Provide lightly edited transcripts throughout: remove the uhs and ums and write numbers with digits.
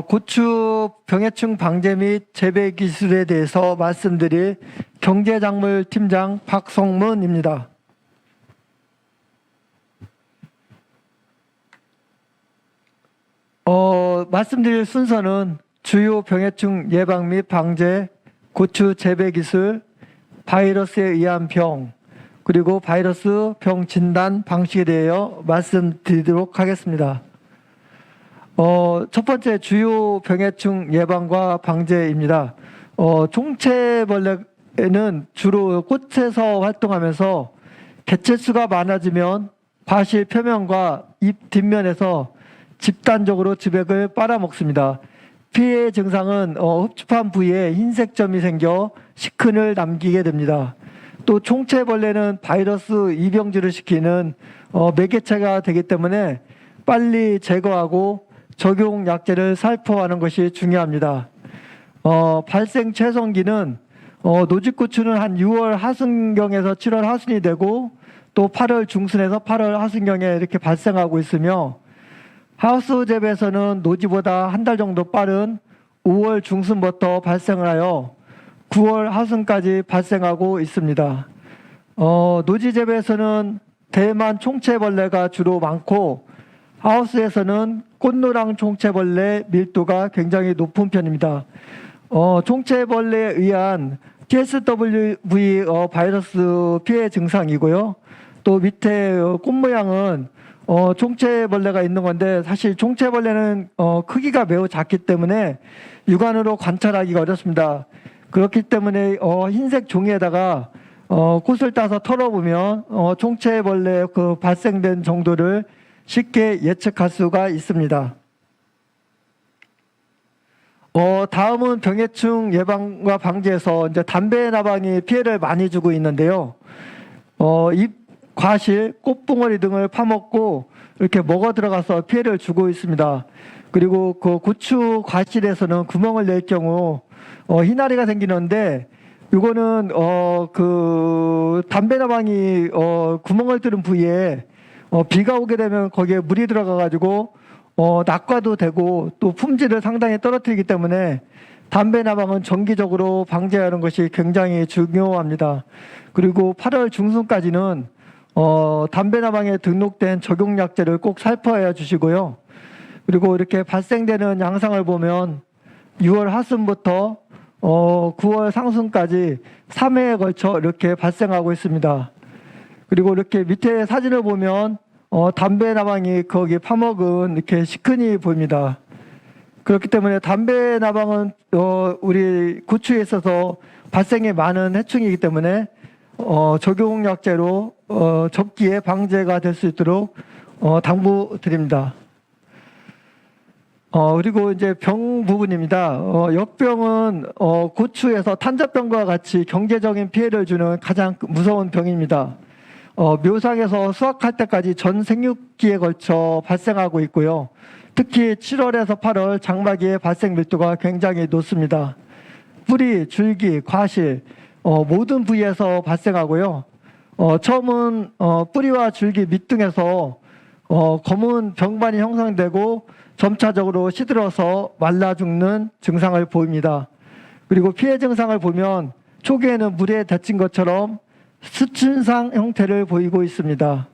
고추 병해충 방제 및 재배 기술에 대해서 말씀드릴 경제작물 팀장 박성문입니다. 말씀드릴 순서는 주요 병해충 예방 및 방제, 고추 재배 기술, 바이러스에 의한 병, 그리고 바이러스 병 진단 방식에 대하여 말씀드리도록 하겠습니다. 첫 번째 주요 병해충 예방과 방제입니다. 총체벌레는 주로 꽃에서 활동하면서 개체수가 많아지면 과실 표면과 잎 뒷면에서 집단적으로 즙액을 빨아먹습니다. 피해 증상은 흡집한 부위에 흰색 점이 생겨 시큰을 남기게 됩니다. 또 총체벌레는 바이러스 이병주를 시키는 매개체가 되기 때문에 빨리 제거하고 적용 약제를 살포하는 것이 중요합니다. 발생 최성기는 노지고추는 한 6월 하순경에서 7월 하순이 되고 또 8월 중순에서 8월 하순경에 이렇게 발생하고 있으며 하우스 재배에서는 노지보다 한 달 정도 빠른 5월 중순부터 발생을 하여 9월 하순까지 발생하고 있습니다. 노지 재배에서는 대만 총체벌레가 주로 많고 하우스에서는 꽃노랑 총체벌레 밀도가 굉장히 높은 편입니다. 총체벌레에 의한 TSWV 바이러스 피해 증상이고요. 또 밑에 꽃 모양은 총체벌레가 있는 건데 사실 총체벌레는 크기가 매우 작기 때문에 육안으로 관찰하기가 어렵습니다. 그렇기 때문에 흰색 종이에다가 꽃을 따서 털어보면 총체벌레 그 발생된 정도를 쉽게 예측할 수가 있습니다. 다음은 병해충 예방과 방지에서 이제 담배 나방이 피해를 많이 주고 있는데요. 잎, 과실, 꽃봉오리 등을 파먹고 이렇게 먹어 들어가서 피해를 주고 있습니다. 그리고 그 고추 과실에서는 구멍을 낼 경우 희나리가 생기는데 이거는 그 담배 나방이 구멍을 뚫은 부위에 비가 오게 되면 거기에 물이 들어가 가지고 낙과도 되고 또 품질을 상당히 떨어뜨리기 때문에 담배 나방은 정기적으로 방제하는 것이 굉장히 중요합니다. 그리고 8월 중순까지는 담배 나방에 등록된 적용약제를 꼭 살포해 주시고요. 그리고 이렇게 발생되는 양상을 보면 6월 하순부터 9월 상순까지 3회에 걸쳐 이렇게 발생하고 있습니다. 그리고 이렇게 밑에 사진을 보면 담배 나방이 거기 파먹은 이렇게 시큰이 보입니다. 그렇기 때문에 담배 나방은 우리 고추에 있어서 발생이 많은 해충이기 때문에 적용약제로 적기에 방제가 될 수 있도록 당부드립니다. 그리고 이제 병 부분입니다. 역병은 고추에서 탄저병과 같이 경제적인 피해를 주는 가장 무서운 병입니다. 묘상에서 수확할 때까지 전 생육기에 걸쳐 발생하고 있고요. 특히 7월에서 8월 장마기의 발생 밀도가 굉장히 높습니다. 뿌리, 줄기, 과실 모든 부위에서 발생하고요. 처음은 뿌리와 줄기 밑둥에서 검은 병반이 형성되고 점차적으로 시들어서 말라 죽는 증상을 보입니다. 그리고 피해 증상을 보면 초기에는 물에 데친 것처럼 수춘상 형태를 보이고 있습니다.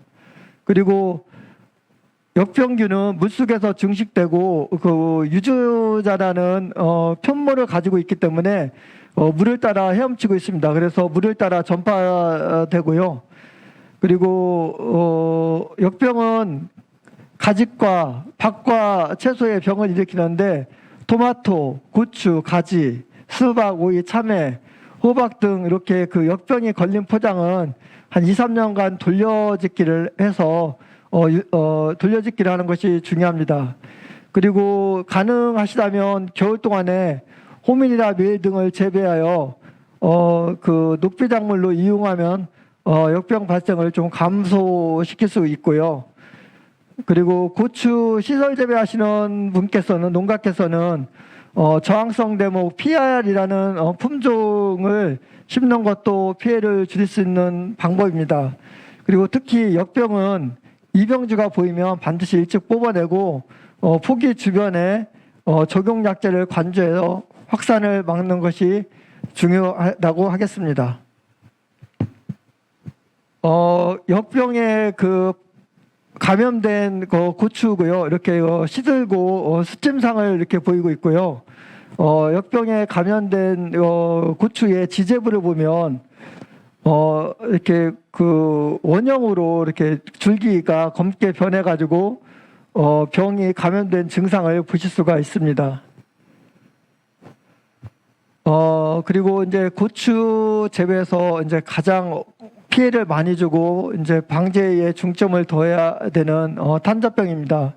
그리고 역병균은 물속에서 증식되고 그 유주자라는 편모를 가지고 있기 때문에 물을 따라 헤엄치고 있습니다. 그래서 물을 따라 전파되고요. 그리고 역병은 가지과 밭과 채소에 병을 일으키는데 토마토, 고추, 가지, 수박, 오이, 참외, 호박 등 이렇게 그 역병이 걸린 포장은 한 2, 3년간 돌려짓기를 해서 돌려짓기를 하는 것이 중요합니다. 그리고 가능하시다면 겨울 동안에 호밀이나 밀 등을 재배하여 그 녹비작물로 이용하면 역병 발생을 좀 감소시킬 수 있고요. 그리고 고추 시설 재배하시는 분께서는 농가께서는 저항성 대목 PR이라는 품종을 심는 것도 피해를 줄일 수 있는 방법입니다. 그리고 특히 역병은 이병주가 보이면 반드시 일찍 뽑아내고 포기 주변에 적용 약제를 관주해서 확산을 막는 것이 중요하다고 하겠습니다. 역병에 감염된 고추고요. 이렇게 시들고 숫짐상을 이렇게 보이고 있고요. 역병에 감염된 고추의 지제부를 보면 이렇게 원형으로 이렇게 줄기가 검게 변해가지고 병이 감염된 증상을 보실 수가 있습니다. 그리고 이제 고추 재배에서 이제 가장 피해를 많이 주고 이제 방제에 중점을 둬야 되는 탄저병입니다.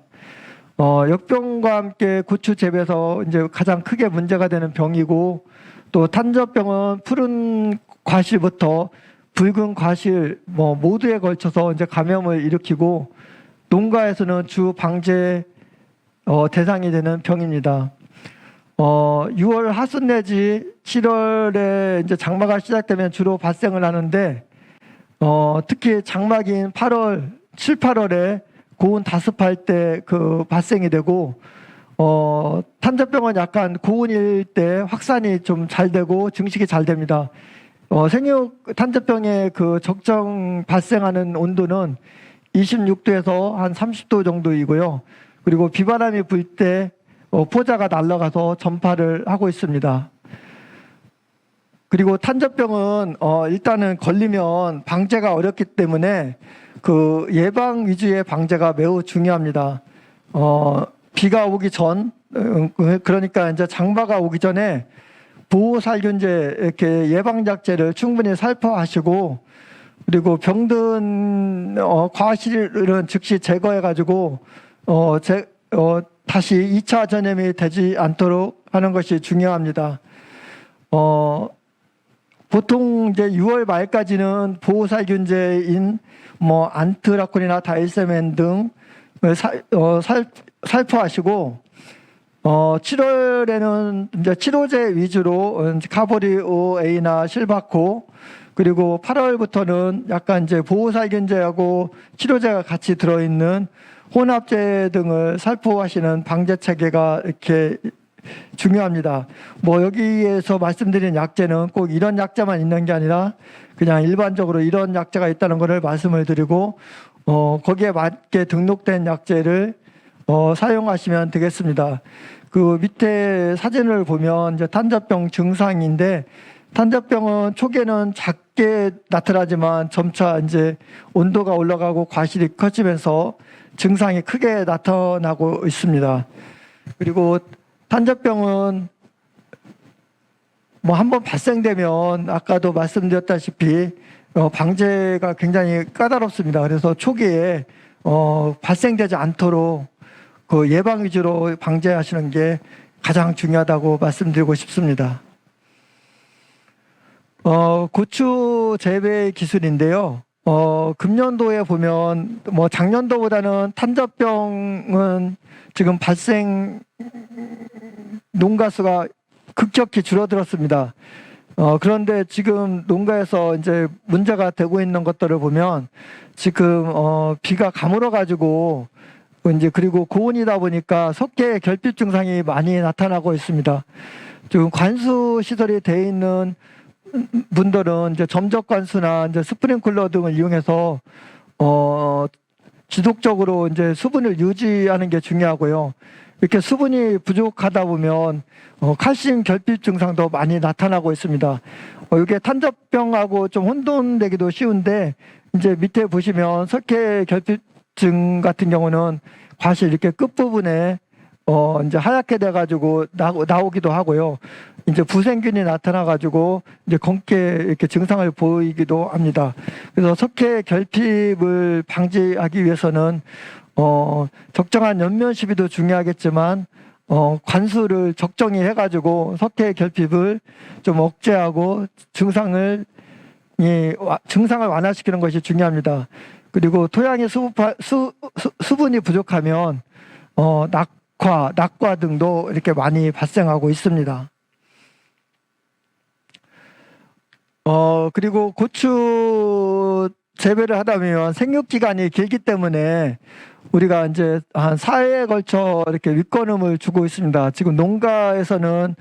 역병과 함께 고추 재배에서 이제 가장 크게 문제가 되는 병이고, 또 탄저병은 푸른 과실부터 붉은 과실 모두에 걸쳐서 이제 감염을 일으키고 농가에서는 주 방제 대상이 되는 병입니다. 6월 하순 내지 7월에 이제 장마가 시작되면 주로 발생을 하는데, 특히 장마기인 8월, 7, 8월에 고온 다습할 때 발생이 되고, 탄저병은 약간 고온일 때 확산이 좀 잘 되고 증식이 잘 됩니다. 생육 탄저병의 적정 발생하는 온도는 26도에서 한 30도 정도이고요. 그리고 비바람이 불 때 포자가 날아가서 전파를 하고 있습니다. 그리고 탄저병은 일단은 걸리면 방제가 어렵기 때문에 예방 위주의 방제가 매우 중요합니다. 비가 오기 전, 그러니까 이제 장마가 오기 전에 보호살균제 이렇게 예방약제를 충분히 살포하시고, 그리고 병든 과실은 즉시 제거해가지고 다시 2차 전염이 되지 않도록 하는 것이 중요합니다. 보통 이제 6월 말까지는 보호살균제인 안트라콘이나 다이세멘 등 살포하시고, 7월에는 이제 치료제 위주로 카보리오 A나 실바코, 그리고 8월부터는 약간 이제 보호살균제하고 치료제가 같이 들어있는 혼합제 등을 살포하시는 방제 체계가 이렇게 중요합니다. 여기에서 말씀드린 약제는 꼭 이런 약제만 있는 게 아니라 그냥 일반적으로 이런 약제가 있다는 것을 말씀을 드리고, 거기에 맞게 등록된 약제를 사용하시면 되겠습니다. 밑에 사진을 보면 이제 탄저병 증상인데, 탄저병은 초기에는 작게 나타나지만 점차 이제 온도가 올라가고 과실이 커지면서 증상이 크게 나타나고 있습니다. 그리고 탄저병은 한번 발생되면 아까도 말씀드렸다시피 방제가 굉장히 까다롭습니다. 그래서 초기에 발생되지 않도록 예방 위주로 방제하시는 게 가장 중요하다고 말씀드리고 싶습니다. 고추 재배 기술인데요. 금년도에 보면 작년도보다는 탄저병은 지금 발생 농가 수가 급격히 줄어들었습니다. 그런데 지금 농가에서 이제 문제가 되고 있는 것들을 보면 지금 비가 가물어 가지고 이제 그리고 고온이다 보니까 석회 결핍 증상이 많이 나타나고 있습니다. 지금 관수 시설이 돼 있는 분들은 이제 점적 관수나 이제 스프링클러 등을 이용해서 지속적으로 이제 수분을 유지하는 게 중요하고요. 이렇게 수분이 부족하다 보면 칼슘 결핍 증상도 많이 나타나고 있습니다. 이게 탄저병하고 좀 혼돈되기도 쉬운데, 이제 밑에 보시면 석회 결핍증 같은 경우는 과실 이렇게 끝부분에 이제 하얗게 돼가지고 나오기도 하고요. 이제 부생균이 나타나가지고 이제 검게 이렇게 증상을 보이기도 합니다. 그래서 석회 결핍을 방지하기 위해서는 적정한 연면 시비도 중요하겠지만 관수를 적정히 해가지고 석회 결핍을 좀 억제하고 증상을 완화시키는 것이 중요합니다. 그리고 토양의 수분이 부족하면 낙과 등도 이렇게 많이 발생하고 있습니다. 그리고 고추 재배를 하다 보면 생육 기간이 길기 때문에 우리가 이제 한 4회에 걸쳐 이렇게 윗거름을 주고 있습니다. 지금 농가에서는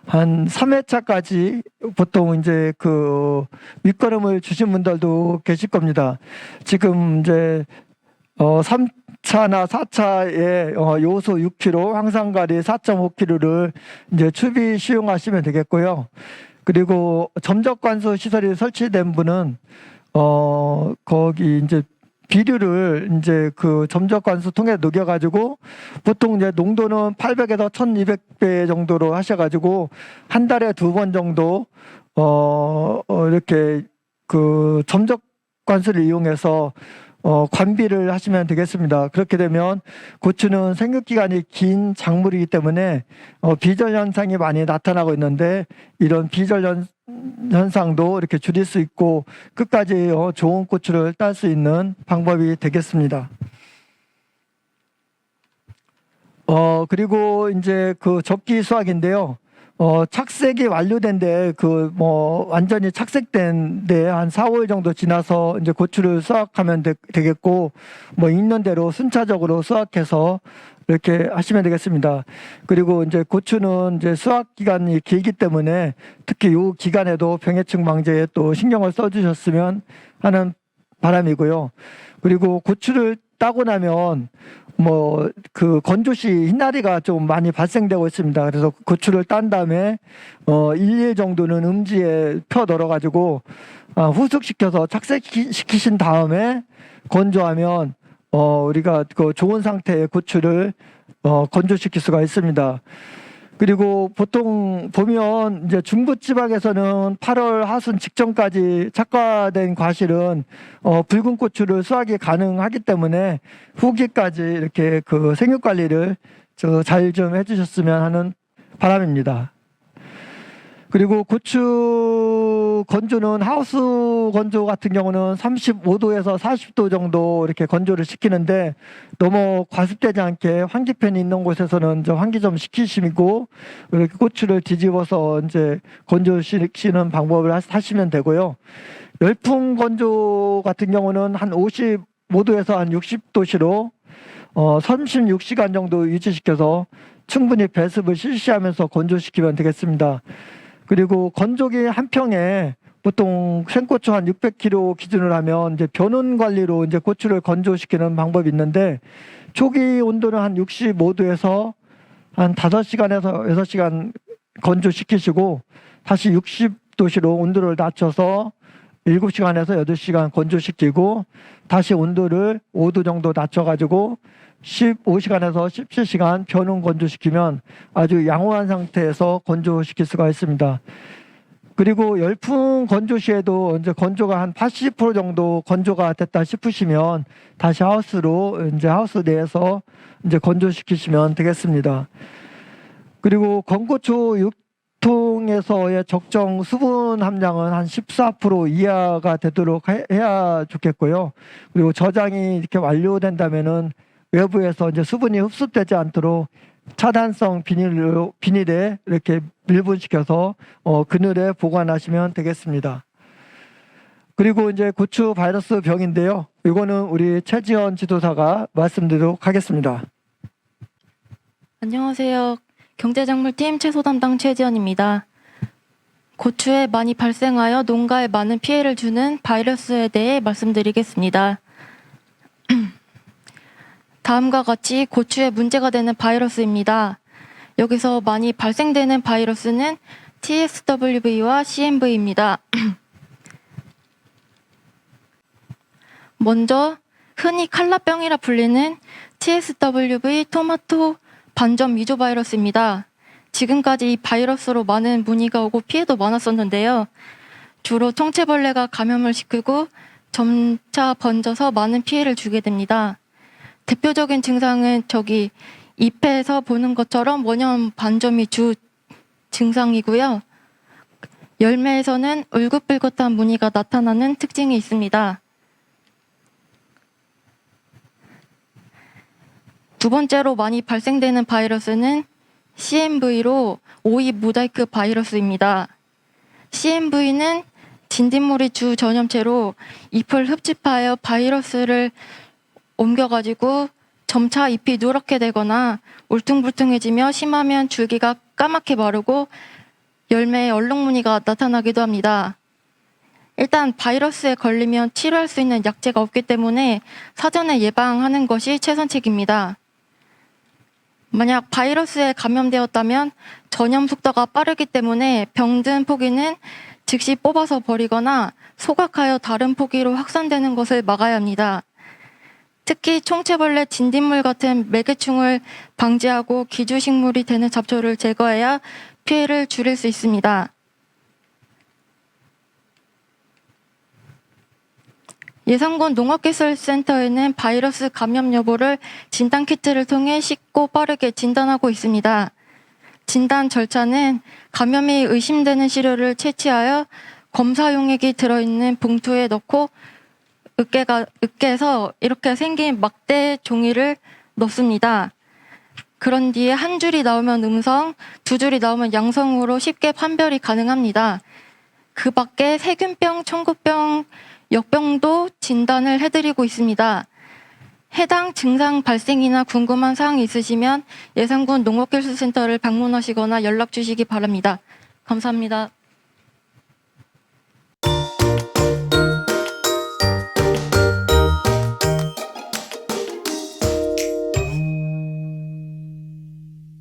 한 3회차까지 보통 이제 그 윗거름을 주신 분들도 계실 겁니다. 지금 이제 3차나 4차에 요소 6kg, 황산가리 4.5kg를 이제 추비 시용하시면 되겠고요. 그리고 점적관수 시설이 설치된 분은 거기 이제 비료를 이제 그 점적관수 통에 녹여가지고 보통 이제 농도는 800에서 1200배 정도로 하셔가지고 한 달에 2번 정도 이렇게 그 점적관수를 이용해서 관비를 하시면 되겠습니다. 그렇게 되면 고추는 생육기간이 긴 작물이기 때문에 비절 현상이 많이 나타나고 있는데 이런 비절 현상도 이렇게 줄일 수 있고 끝까지 좋은 고추를 딸 수 있는 방법이 되겠습니다. 그리고 이제 그 접기 수확인데요. 착색이 완료된데 그 뭐 완전히 착색된데 한 4, 5일 정도 지나서 이제 고추를 수확하면 되겠고 뭐 있는 대로 순차적으로 수확해서 이렇게 하시면 되겠습니다. 그리고 이제 고추는 이제 수확 기간이 길기 때문에 특히 이 기간에도 병해충 방제에 또 신경을 써주셨으면 하는 바람이고요. 그리고 고추를 따고 나면 뭐 그 건조시 흰나리가 좀 많이 발생되고 있습니다. 그래서 고추를 딴 다음에 1일 정도는 음지에 펴 널어 가지고 후숙시켜서 착색시키신 다음에 건조하면 우리가 그 좋은 상태의 고추를 건조시킬 수가 있습니다. 그리고 보통 보면 이제 중부 지방에서는 8월 하순 직전까지 착과된 과실은 붉은 고추를 수확이 가능하기 때문에 후기까지 이렇게 그 생육 관리를 잘 좀 해주셨으면 하는 바람입니다. 그리고 고추 건조는 하우스 건조 같은 경우는 35도에서 40도 정도 이렇게 건조를 시키는데 너무 과습되지 않게 환기팬이 있는 곳에서는 환기 좀 시키시고 이렇게 고추를 뒤집어서 이제 건조시키는 방법을 하시면 되고요. 열풍 건조 같은 경우는 한 55도에서 한 60도씨로 36시간 정도 유지시켜서 충분히 배습을 실시하면서 건조시키면 되겠습니다. 그리고 건조기 한 평에 보통 생고추 한 600kg 기준으로 하면 이제 변온 관리로 이제 고추를 건조시키는 방법이 있는데 초기 온도는 한 65도에서 한 5시간에서 6시간 건조시키시고 다시 60도씨로 온도를 낮춰서 7시간에서 8시간 건조시키고 다시 온도를 5도 정도 낮춰가지고 15시간에서 17시간 변온 건조시키면 아주 양호한 상태에서 건조시킬 수가 있습니다. 그리고 열풍 건조 시에도 이제 건조가 한 80% 정도 건조가 됐다 싶으시면 다시 하우스로 이제 하우스 내에서 이제 건조시키시면 되겠습니다. 그리고 건고추 유통에서의 적정 수분 함량은 한 14% 이하가 되도록 해야 좋겠고요. 그리고 저장이 이렇게 완료된다면은 외부에서 이제 수분이 흡수되지 않도록 차단성 비닐에 이렇게 밀분시켜서 그늘에 보관하시면 되겠습니다. 그리고 이제 고추 바이러스 병인데요. 이거는 우리 최지연 지도사가 말씀드리도록 하겠습니다. 안녕하세요. 경제작물팀 채소 담당 최지연입니다. 고추에 많이 발생하여 농가에 많은 피해를 주는 바이러스에 대해 말씀드리겠습니다. 다음과 같이 고추에 문제가 되는 바이러스입니다. 여기서 많이 발생되는 바이러스는 TSWV와 CMV입니다. 먼저 흔히 칼라병이라 불리는 TSWV 토마토 반점 위조 바이러스입니다. 지금까지 이 바이러스로 많은 문의가 오고 피해도 많았었는데요. 주로 총체벌레가 감염을 시키고 점차 번져서 많은 피해를 주게 됩니다. 대표적인 증상은 잎에서 보는 것처럼 원형 반점이 주 증상이고요. 열매에서는 울긋불긋한 무늬가 나타나는 특징이 있습니다. 두 번째로 많이 발생되는 바이러스는 CMV로 오입 모자이크 바이러스입니다. CMV는 진딧물이 주 전염체로 잎을 흡집하여 바이러스를 옮겨가지고 점차 잎이 누렇게 되거나 울퉁불퉁해지며 심하면 줄기가 까맣게 마르고 열매에 얼룩무늬가 나타나기도 합니다. 일단 바이러스에 걸리면 치료할 수 있는 약제가 없기 때문에 사전에 예방하는 것이 최선책입니다. 만약 바이러스에 감염되었다면 전염 속도가 빠르기 때문에 병든 포기는 즉시 뽑아서 버리거나 소각하여 다른 포기로 확산되는 것을 막아야 합니다. 특히 총체벌레, 진딧물 같은 매개충을 방지하고 기주식물이 되는 잡초를 제거해야 피해를 줄일 수 있습니다. 예산군 농업기술센터에는 바이러스 감염 여부를 진단키트를 통해 쉽고 빠르게 진단하고 있습니다. 진단 절차는 감염이 의심되는 시료를 채취하여 검사 용액이 들어있는 봉투에 넣고 으깨서 이렇게 생긴 막대 종이를 넣습니다. 그런 뒤에 한 줄이 나오면 음성, 두 줄이 나오면 양성으로 쉽게 판별이 가능합니다. 그 밖에 세균병, 청구병, 역병도 진단을 해드리고 있습니다. 해당 증상 발생이나 궁금한 사항이 있으시면 예산군 농업기술센터를 방문하시거나 연락 주시기 바랍니다. 감사합니다.